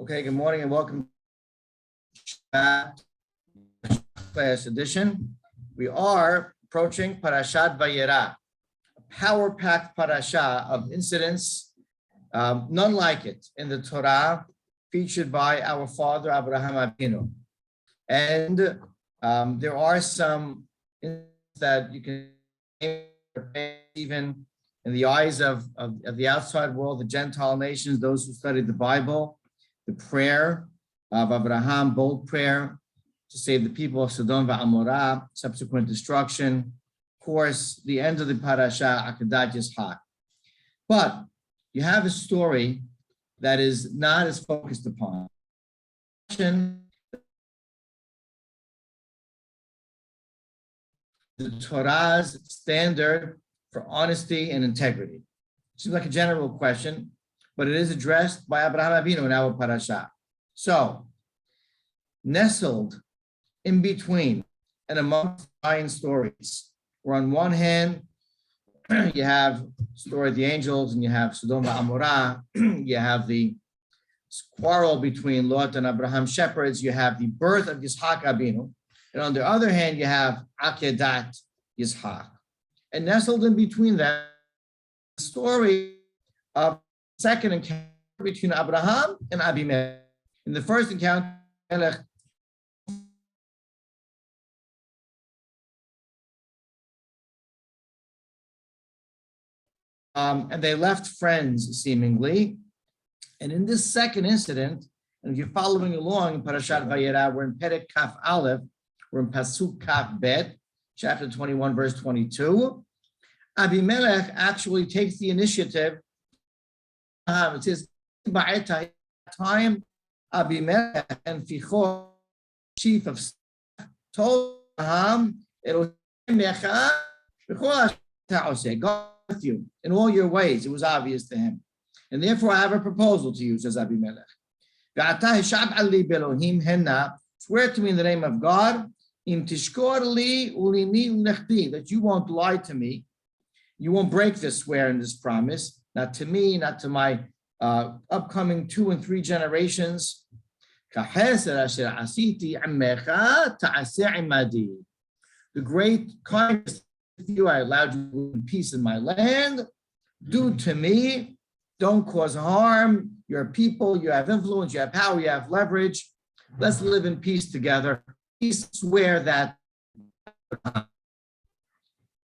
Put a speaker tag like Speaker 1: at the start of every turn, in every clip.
Speaker 1: Okay, good morning and welcome to class edition. We are approaching Perashat Vayera, a power-packed parasha of incidents, none like it in the Torah, featured by our father Abraham Avinu. And there are some that you can even in the eyes of the outside world, the Gentile nations, those who studied the Bible, the prayer of Abraham, bold prayer to save the people of Sodom and Amorah, subsequent destruction. Of course, the end of the parasha, Akedat Yitzhak. But you have a story that is not as focused upon. The Torah's standard for honesty and integrity. Seems like a general question, but it is addressed by Abraham Avinu in our parasha. So, nestled in between and amongst nine stories, where on one hand, you have the story of the angels, and you have Sodom and Amorah, you have the quarrel between Lot and Abraham's shepherds, you have the birth of Yitzhak Avinu, and on the other hand, you have Akedat Yitzhak. And nestled in between that, the story of second encounter between Abraham and Abimelech. In the first encounter, and they left friends, seemingly. And in this second incident, and if you're following along in Perashat Vayera, we're in Perek Kaf Aleph, we're in Pasuk Kaf Bet, chapter 21, verse 22. Abimelech actually takes the initiative. It says, by time, Abimelech and Fichol, chief of staff, told Abraham, God with you in all your ways. It was obvious to him. And therefore, I have a proposal to you, says Abimelech. Swear to me in the name of God, that you won't lie to me. You won't break this swear and this promise, not to me, not to my upcoming 2 and 3 generations. The great kindness of you, I allowed you to live in peace in my land. Do to me, don't cause harm. You're people, you have influence, you have power, you have leverage. Let's live in peace together. Please swear that.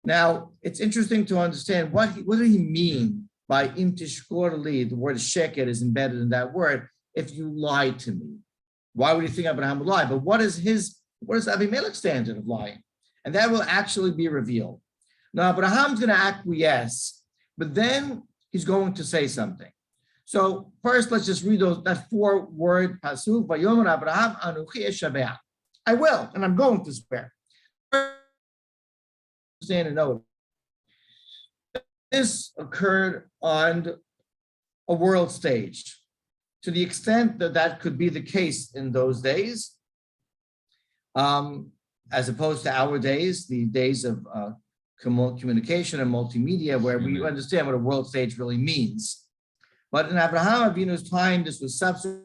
Speaker 1: Now, it's interesting to understand what did he mean by im tishkor li. The word sheker is embedded in that word. If you lie to me, why would you think Abraham would lie? But what is Abimelech's standard of lying? And that will actually be revealed. Now, Abraham's going to acquiesce, but then he's going to say something. So first, let's just read that 4-word pasuk. Vayomer Abraham anuchi eshabeach. I will, and I'm going to swear. Understand and know. This occurred on a world stage. To the extent that that could be the case in those days, as opposed to our days, the days of communication and multimedia, where we understand what a world stage really means. But in Abraham Avinu's time, this was subsequent.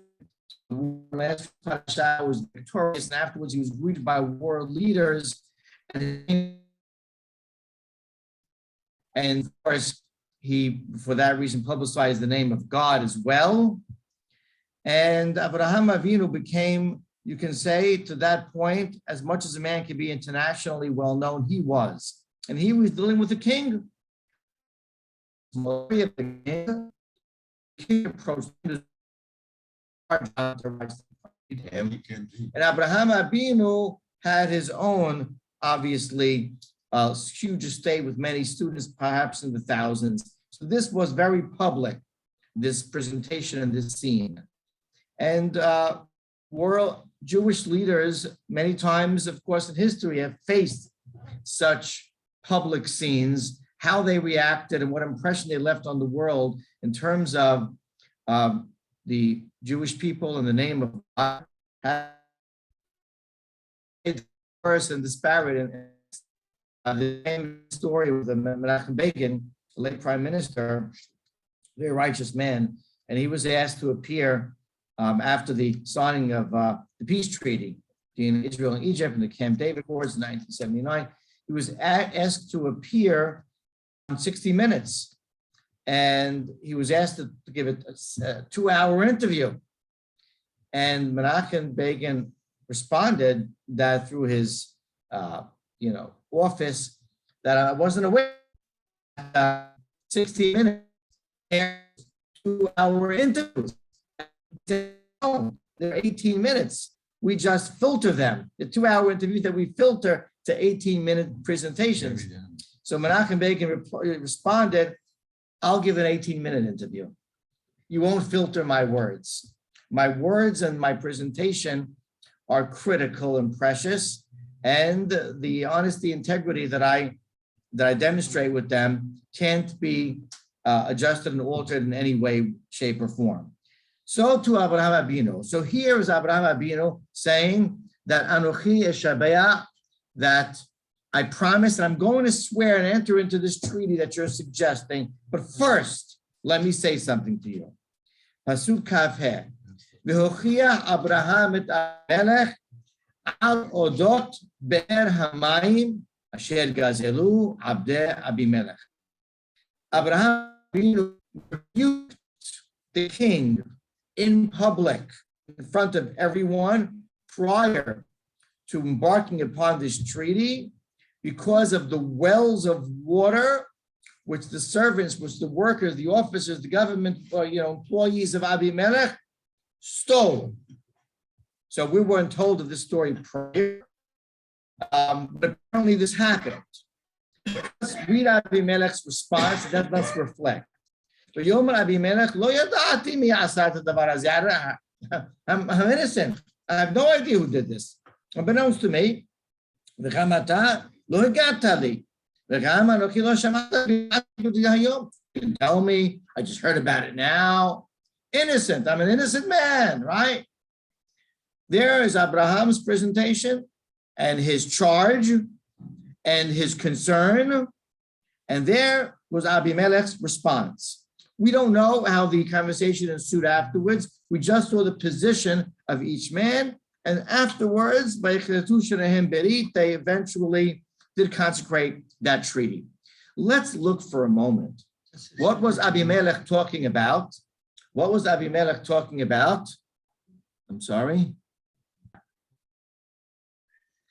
Speaker 1: Last parasha was victorious, and afterwards he was greeted by world leaders. And of course, he, for that reason, publicized the name of God as well. And Abraham Avinu became, you can say, to that point, as much as a man can be internationally well known, he was. And he was dealing with a king. The king approached him. And Abraham Avinu had his own, obviously, huge estate with many students, perhaps in the thousands. So this was very public, this presentation and this scene. And world Jewish leaders, many times, of course, in history, have faced such public scenes, how they reacted and what impression they left on the world in terms of the Jewish people in the name of God. First and disparate, and the same story with the Menachem Begin, the late prime minister, very righteous man, and he was asked to appear after the signing of the peace treaty between Israel and Egypt and the Camp David Accords in 1979. He was asked to appear on 60 Minutes, and he was asked to give a 2-hour interview. And Menachem Begin responded that through his, office, that I wasn't aware 60 Minutes, 2-hour interviews. They're 18 minutes. We just filter them. The 2-hour interviews that we filter to 18-minute presentations. So Menachem Begin responded, I'll give an 18-minute interview. You won't filter my words. My words and my presentation are critical and precious, and the honesty, integrity that I demonstrate with them can't be adjusted and altered in any way, shape, or form. So to Abraham Abinu. So here is Abraham Abinu saying that Anochi Eshabeah, that I promise that I'm going to swear and enter into this treaty that you're suggesting. But first, let me say something to you. Pasuk Kaf He. V'hochiach Abraham et Abimelech al odot be'er hamayim asher gazelu abdei Abimelech. Abraham Abinu rebuked the king in public, in front of everyone, prior to embarking upon this treaty, because of the wells of water which the servants, which the workers, the officers, the government, employees of Abimelech stole. So we weren't told of this story prior, but apparently this happened. Let's read Abimelech's response, and then let's reflect. I'm innocent. I have no idea who did this. Unbeknownst to me, you didn't tell me, I just heard about it now. Innocent, I'm an innocent man, right? There is Abraham's presentation and his charge and his concern, and there was Abimelech's response. We don't know how the conversation ensued afterwards. We just saw the position of each man, and afterwards, they eventually did consecrate that treaty. Let's look for a moment. What was Abimelech talking about? What was Abimelech talking about? I'm sorry.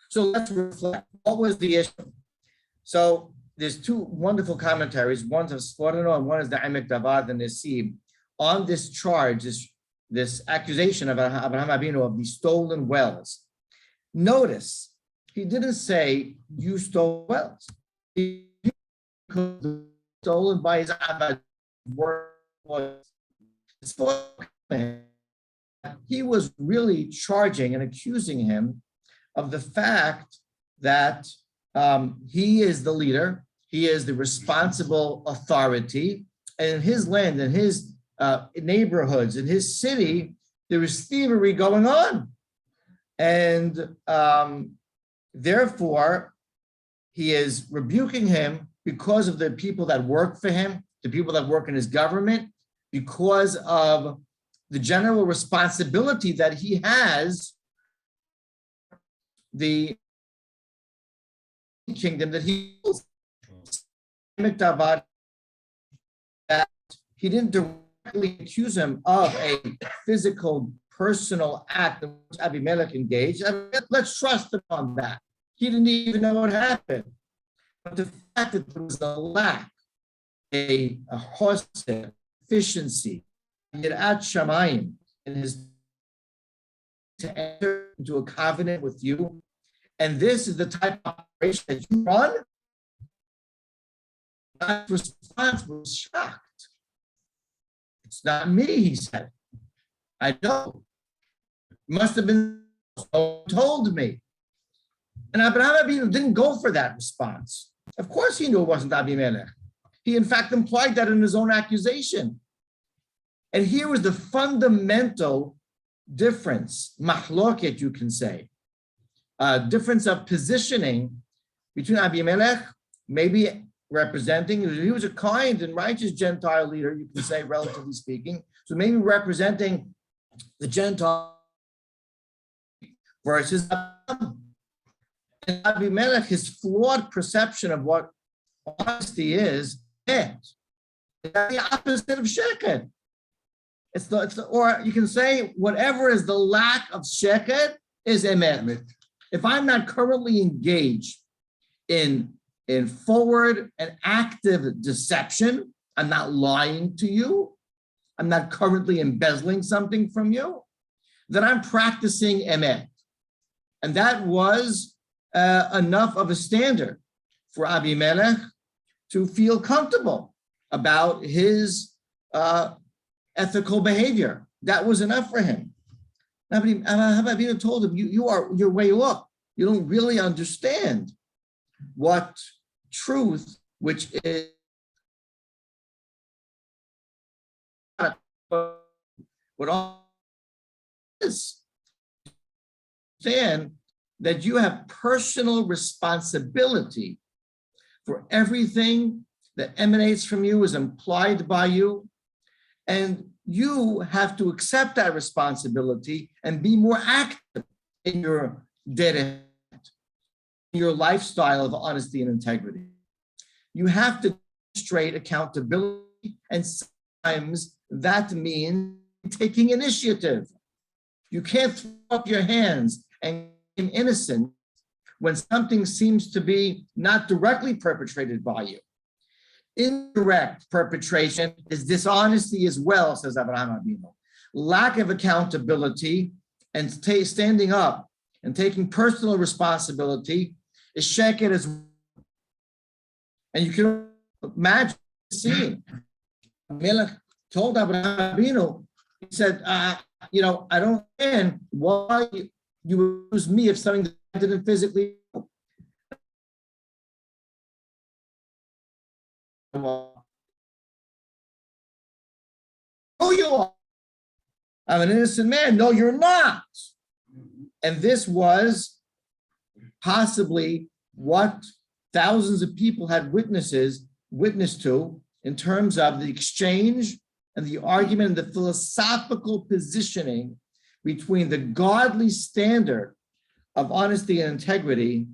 Speaker 1: So let's reflect. What was the issue? So there's two wonderful commentaries. One's of Sforno and one is the Emek Davad and Nesib on this charge, this accusation of Abraham Abinu of the stolen wells. Notice, he didn't say, you stole wells. He stolen by his Abad word was. He was really charging and accusing him of the fact that he is the leader, he is the responsible authority, and in his land, in his neighborhoods, in his city, there is thievery going on. And therefore, he is rebuking him because of the people that work for him, the people that work in his government, because of the general responsibility that he has, the kingdom that he that he didn't directly accuse him of a physical, personal act in which Abimelech engaged. Let's trust him on that. He didn't even know what happened. But the fact that there was a lack, a hostel, efficiency, Yirat Shamayim, in his to enter into a covenant with you, and this is the type of operation that you run, that response was shocked. It's not me, he said. I know. It must have been told me. And Abraham Abinu didn't go for that response. Of course he knew it wasn't Abimelech. He in fact implied that in his own accusation. And here was the fundamental difference, mahloket you can say, difference of positioning between Abimelech, maybe representing, he was a kind and righteous Gentile leader, you can say, relatively speaking, so maybe representing the Gentile versus Abimelech, his flawed perception of what honesty is the opposite of sheket. Or you can say whatever is the lack of sheket is emet. If I'm not currently engaged in forward and active deception, I'm not lying to you, I'm not currently embezzling something from you, then I'm practicing emet. And that was enough of a standard for Abimelech to feel comfortable about his ethical behavior. That was enough for him. Rabbi told him, you're way off. You don't really understand what truth, which is what all is. Understand that you have personal responsibility for everything that emanates from you, is implied by you, and you have to accept that responsibility and be more active in your derech, your lifestyle of honesty and integrity. You have to demonstrate accountability, and sometimes that means taking initiative. You can't throw up your hands and claim innocent when something seems to be not directly perpetrated by you. Indirect perpetration is dishonesty as well, says Abraham Avinu. Lack of accountability and standing up and taking personal responsibility is sheket as well. And you can imagine the scene. Melech told Abraham Avinu, he said, I don't understand why you would use me if something that I didn't physically do. Oh, you are. I'm an innocent man. No, you're not. And this was possibly what thousands of people had witnessed to in terms of the exchange and the argument and the philosophical positioning between the godly standard of honesty and integrity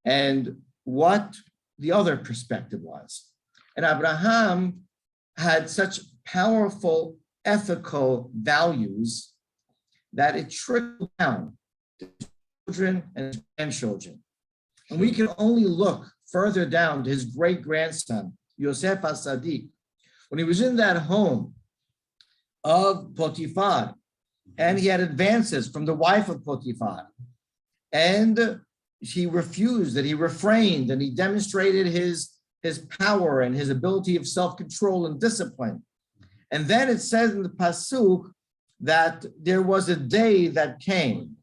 Speaker 1: and what the other perspective was. And Abraham had such powerful ethical values that it trickled down to children and grandchildren. And we can only look further down to his great-grandson, Yosef HaSadiq, when he was in that home of Potiphar, and he had advances from the wife of Potiphar, and he refused, and he refrained, and he demonstrated his power and his ability of self-control and discipline. And then it says in the Pasuk that there was a day that came.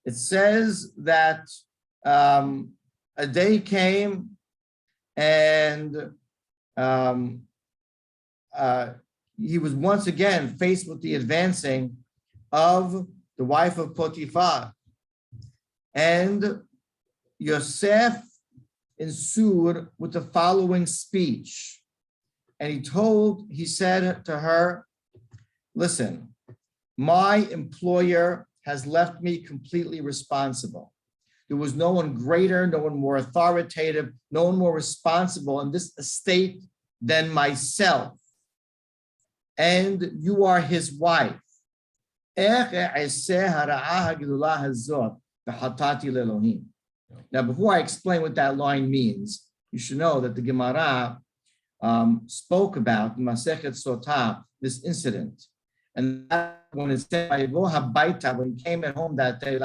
Speaker 1: It says that a day came and he was once again faced with the advancing of the wife of Potiphar. And Yosef ensued with the following speech. And he said to her, listen, my employer has left me completely responsible. There was no one greater, no one more authoritative, no one more responsible in this estate than myself. And you are his wife. Now, before I explain what that line means, you should know that the Gemara spoke about in Masechet Sotah this incident. And that when it said, when he came at home that day,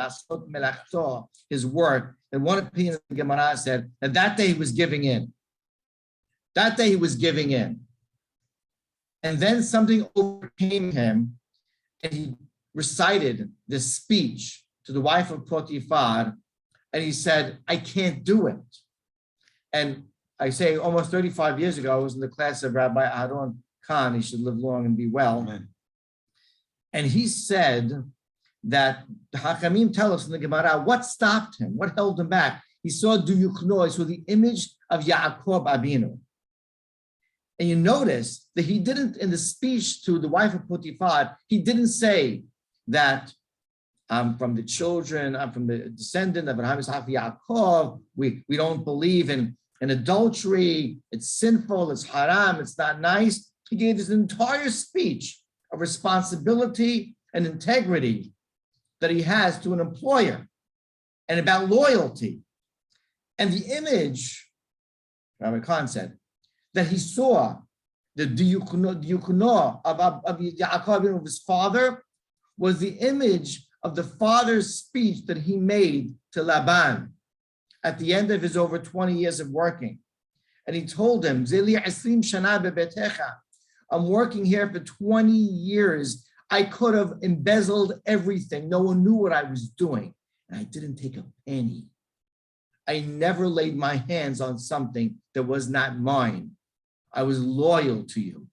Speaker 1: his work, and one opinion of the Gemara said that day he was giving in. That day he was giving in. And then something overcame him, and he recited this speech to the wife of Potiphar, and he said, I can't do it. And I say almost 35 years ago, I was in the class of Rabbi Aharon Khan, he should live long and be well. Amen. And he said that the Hakamim tell us in the Gemara, what stopped him? What held him back? He saw Duyukno, he saw the image of Yaakov Abinu. And you notice that he didn't, in the speech to the wife of Potiphar, he didn't say that I'm from the children, I'm from the descendant of Abraham, Isaac, Yaakov. We don't believe in adultery. It's sinful, it's haram, it's not nice. He gave this entire speech of responsibility and integrity that he has to an employer and about loyalty. And the image, Rabbi Khan said, that he saw the diyukuno of Yaakov, of his father, was the image of the father's speech that he made to Laban at the end of his over 20 years of working. And he told him, I'm working here for 20 years. I could have embezzled everything. No one knew what I was doing. And I didn't take a penny. I never laid my hands on something that was not mine. I was loyal to you.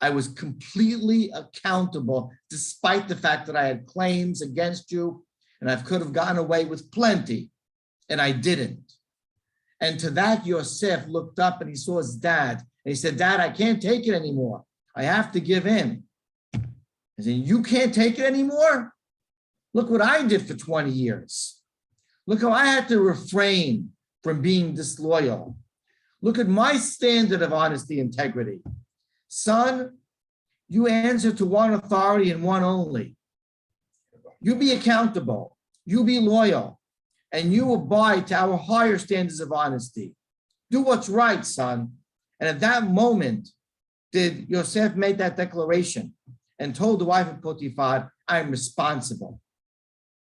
Speaker 1: I was completely accountable, despite the fact that I had claims against you, and I could have gotten away with plenty, and I didn't. And to that, Yosef looked up and he saw his dad, and he said, Dad, I can't take it anymore. I have to give in. He said, you can't take it anymore? Look what I did for 20 years. Look how I had to refrain from being disloyal. Look at my standard of honesty, integrity. Son, you answer to one authority and one only. You be accountable, you be loyal, and you abide to our higher standards of honesty. Do what's right, son. And at that moment, did Yosef make that declaration and told the wife of Potiphar, I'm responsible,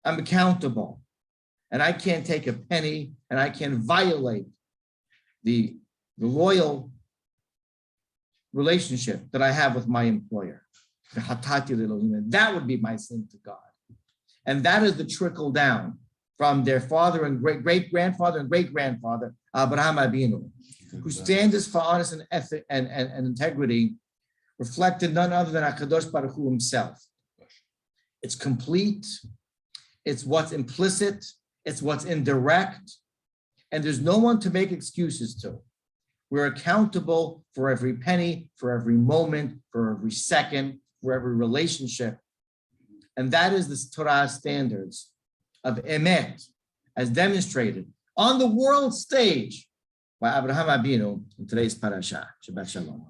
Speaker 1: I'm accountable, and I can't take a penny, and I can't violate the loyal relationship that I have with my employer. That would be my sin to God. And that is the trickle down from their father and great-grandfather and great-grandfather, Abraham Abinu, whose standards for honest and ethic and integrity reflected none other than HaKadosh Baruch Hu himself. It's complete, it's what's implicit, it's what's indirect, and there's no one to make excuses to. We're accountable for every penny, for every moment, for every second, for every relationship. And that is the Torah standards of Emet, as demonstrated on the world stage by Abraham Abinu in today's Perashat. Shabbat Shalom.